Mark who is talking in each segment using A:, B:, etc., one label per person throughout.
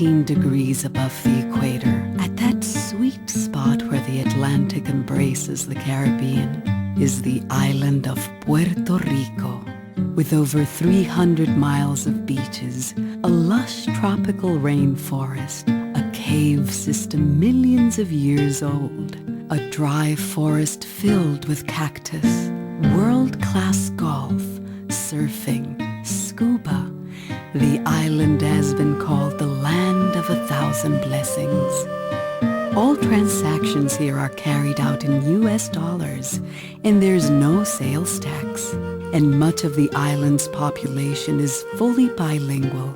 A: 18 degrees above the equator, at that sweet spot where the Atlantic embraces the Caribbean, is the island of Puerto Rico. With over 300 miles of beaches, a lush tropical rainforest, a cave system millions of years old, a dry forest filled with cactus, world-class golf, surfing, scuba. The island has been called the land of 1,000 blessings. All transactions here are carried out in US dollars, and there's no sales tax. And much of the island's population is fully bilingual.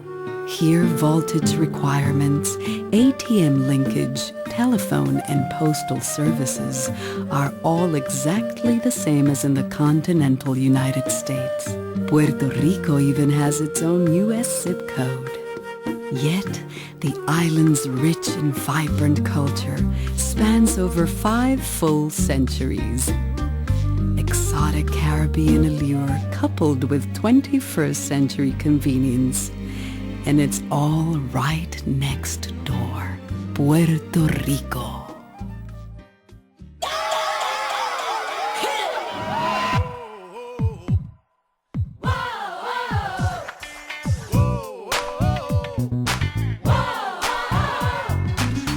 A: Here, voltage requirements, ATM linkage, telephone and postal services are all exactly the same as in the continental United States. Puerto Rico even has its own US zip code. Yet, the island's rich and vibrant culture spans over 5 full centuries. Exotic Caribbean allure coupled with 21st century convenience. And it's all right next door. Puerto Rico.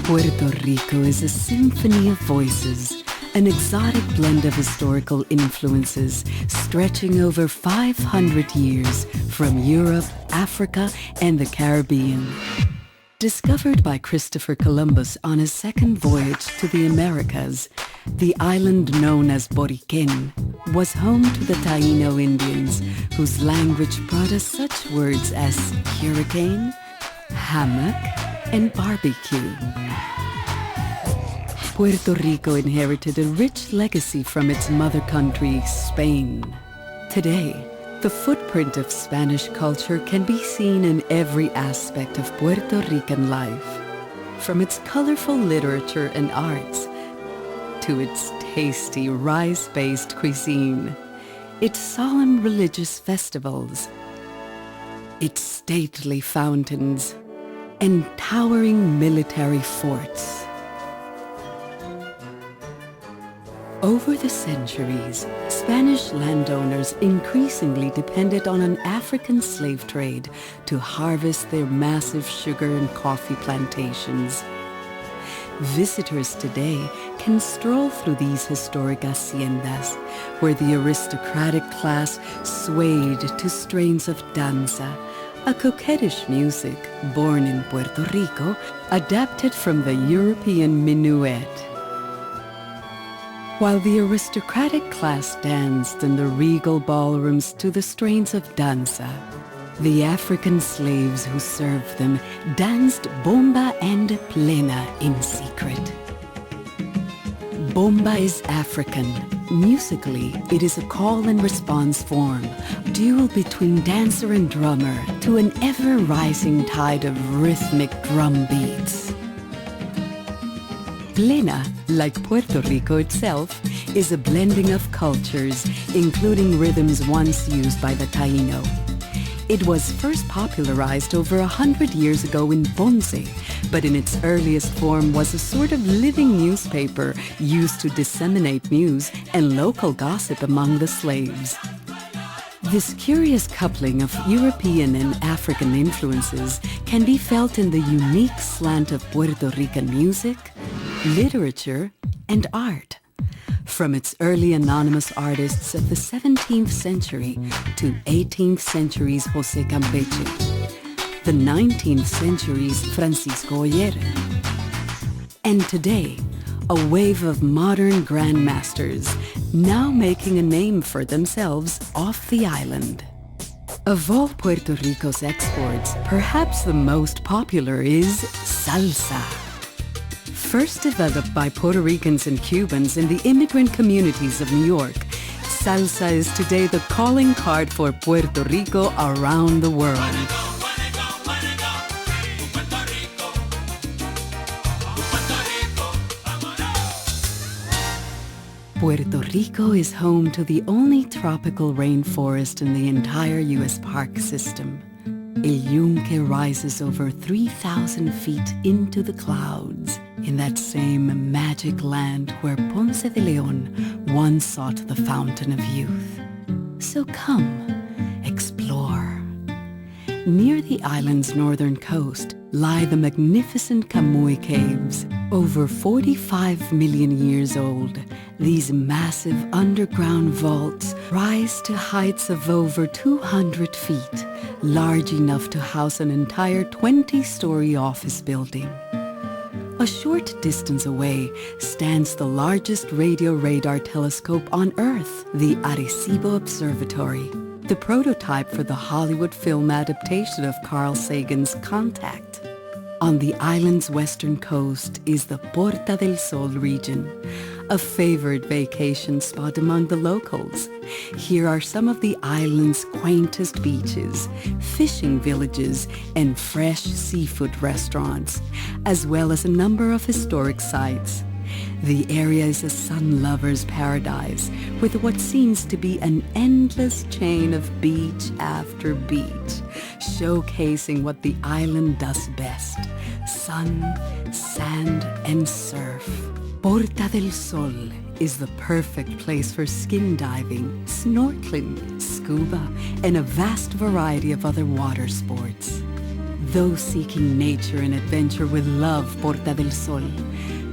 A: Puerto Rico is a symphony of voices, an exotic blend of historical influences stretching over 500 years from Europe, Africa, and the Caribbean. Discovered by Christopher Columbus on his second voyage to the Americas, the island known as Boriquén was home to the Taíno Indians, whose language brought us such words as hurricane, hammock, and barbecue. Puerto Rico inherited a rich legacy from its mother country, Spain. Today, the footprint of Spanish culture can be seen in every aspect of Puerto Rican life, from its colorful literature and arts to its tasty rice-based cuisine, its solemn religious festivals, its stately fountains, and towering military forts. Over the centuries, Spanish landowners increasingly depended on an African slave trade to harvest their massive sugar and coffee plantations. Visitors today can stroll through these historic haciendas, where the aristocratic class swayed to strains of danza, a coquettish music born in Puerto Rico, adapted from the European minuet. While the aristocratic class danced in the regal ballrooms to the strains of danza, the African slaves who served them danced bomba and plena in secret. Bomba is African. Musically, it is a call and response form, a duel between dancer and drummer to an ever-rising tide of rhythmic drum beats. Plena, like Puerto Rico itself, is a blending of cultures, including rhythms once used by the Taíno. It was first popularized over 100 years ago in Ponce, but in its earliest form was a sort of living newspaper used to disseminate news and local gossip among the slaves. This curious coupling of European and African influences can be felt in the unique slant of Puerto Rican music, literature, and art. From its early anonymous artists of the 17th century to 18th century's José Campeche, the 19th century's Francisco Oller, and today, a wave of modern grandmasters now making a name for themselves off the island. Of all Puerto Rico's exports, perhaps the most popular is salsa. First developed by Puerto Ricans and Cubans in the immigrant communities of New York, salsa is today the calling card for Puerto Rico around the world. Puerto Rico is home to the only tropical rainforest in the entire U.S. park system. El Yunque rises over 3,000 feet into the clouds in that same magic land where Ponce de Leon once sought the fountain of youth. So come, explore. Near the island's northern coast lie the magnificent Camuy Caves. Over 45 million years old, these massive underground vaults rise to heights of over 200 feet, large enough to house an entire 20-story office building. A short distance away stands the largest radio radar telescope on Earth, the Arecibo Observatory, the prototype for the Hollywood film adaptation of Carl Sagan's Contact. On the island's western coast is the Porta del Sol region, a favored vacation spot among the locals. Here are some of the island's quaintest beaches, fishing villages, and fresh seafood restaurants, as well as a number of historic sites. The area is a sun lover's paradise with what seems to be an endless chain of beach after beach, showcasing what the island does best: sun, sand, and surf. Porta del Sol is the perfect place for skin diving, snorkeling, scuba, and a vast variety of other water sports. Those seeking nature and adventure will love Porta del Sol.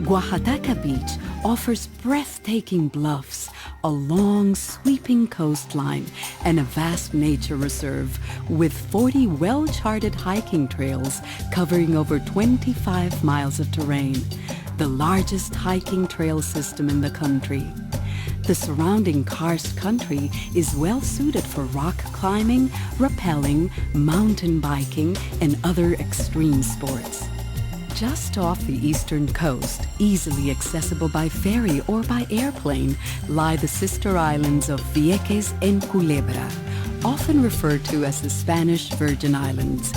A: Oaxaca Beach offers breathtaking bluffs, a long, sweeping coastline, and a vast nature reserve with 40 well-charted hiking trails covering over 25 miles of terrain, the largest hiking trail system in the country. The surrounding karst country is well suited for rock climbing, rappelling, mountain biking, and other extreme sports. Just off the eastern coast, easily accessible by ferry or by airplane, lie the sister islands of Vieques and Culebra, often referred to as the Spanish Virgin Islands.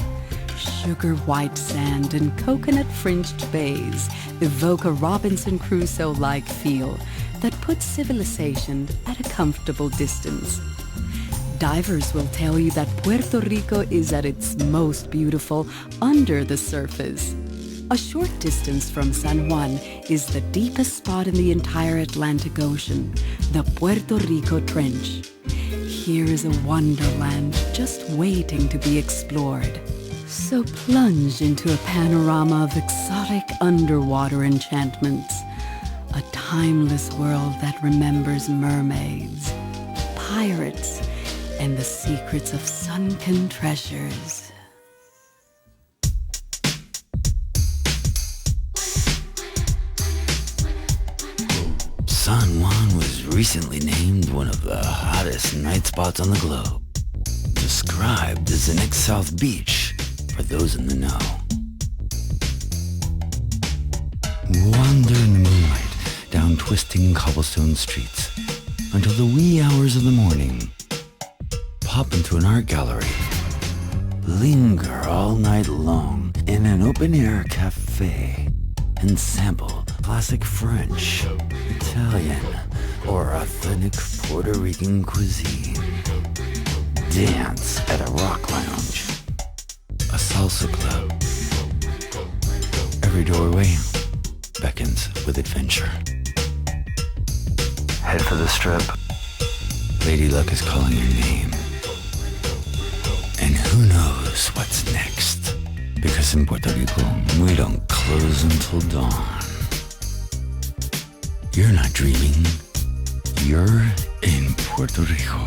A: Sugar white sand and coconut-fringed bays evoke a Robinson Crusoe-like feel that puts civilization at a comfortable distance. Divers will tell you that Puerto Rico is at its most beautiful under the surface. A short distance from San Juan is the deepest spot in the entire Atlantic Ocean, the Puerto Rico Trench. Here is a wonderland just waiting to be explored. So plunge into a panorama of exotic underwater enchantments, a timeless world that remembers mermaids, pirates, and the secrets of sunken treasures.
B: San Juan was recently named one of the hottest night spots on the globe, described as the next South Beach for those in the know. Wander in the moonlight down twisting cobblestone streets until the wee hours of the morning. Pop into an art gallery. Linger all night long in an open-air cafe and sample classic French, Italian, or authentic Puerto Rican cuisine. Dance at a rock lounge, a salsa club. Every doorway beckons with adventure. Head for the strip. Lady Luck is calling your name. And who knows what's next? Because in Puerto Rico, we don't close until dawn. You're not dreaming. You're in Puerto Rico.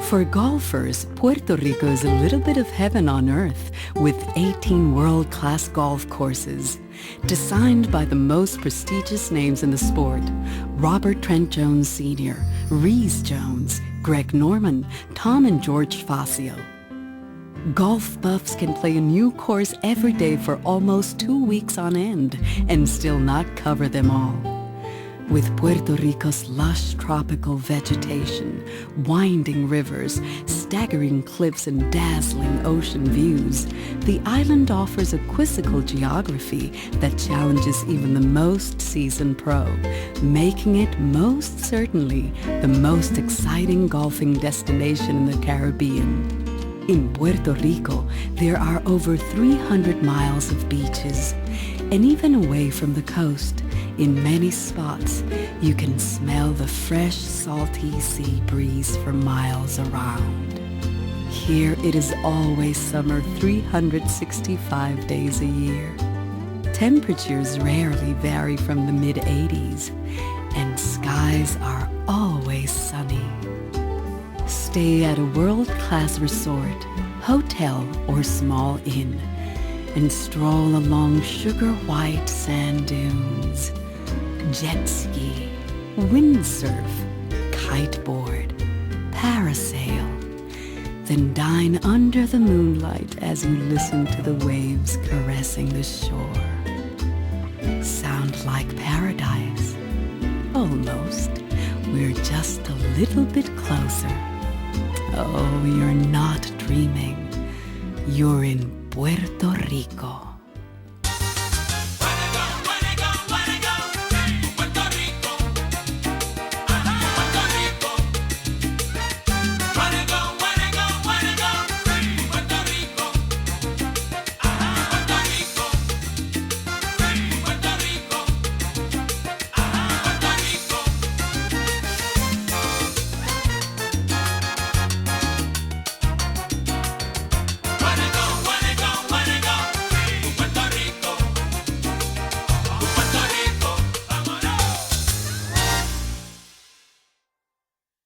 A: For golfers, Puerto Rico is a little bit of heaven on earth with 18 world-class golf courses. Designed by the most prestigious names in the sport: Robert Trent Jones Sr., Rees Jones, Greg Norman, Tom and George Fascio. Golf buffs can play a new course every day for almost 2 weeks on end and still not cover them all. With Puerto Rico's lush tropical vegetation, winding rivers, staggering cliffs and dazzling ocean views, the island offers a quizzical geography that challenges even the most seasoned pro, making it most certainly the most exciting golfing destination in the Caribbean. In Puerto Rico, there are over 300 miles of beaches, and even away from the coast, in many spots, you can smell the fresh, salty sea breeze for miles around. Here it is always summer 365 days a year. Temperatures rarely vary from the mid-80s, and skies are always sunny. Stay at a world-class resort, hotel, or small inn, and stroll along sugar-white sand dunes. Jet ski, windsurf, kiteboard, parasail, then dine under the moonlight as you listen to the waves caressing the shore. Sound like paradise? Almost. We're just a little bit closer. Oh, you're not dreaming. You're in Puerto Rico.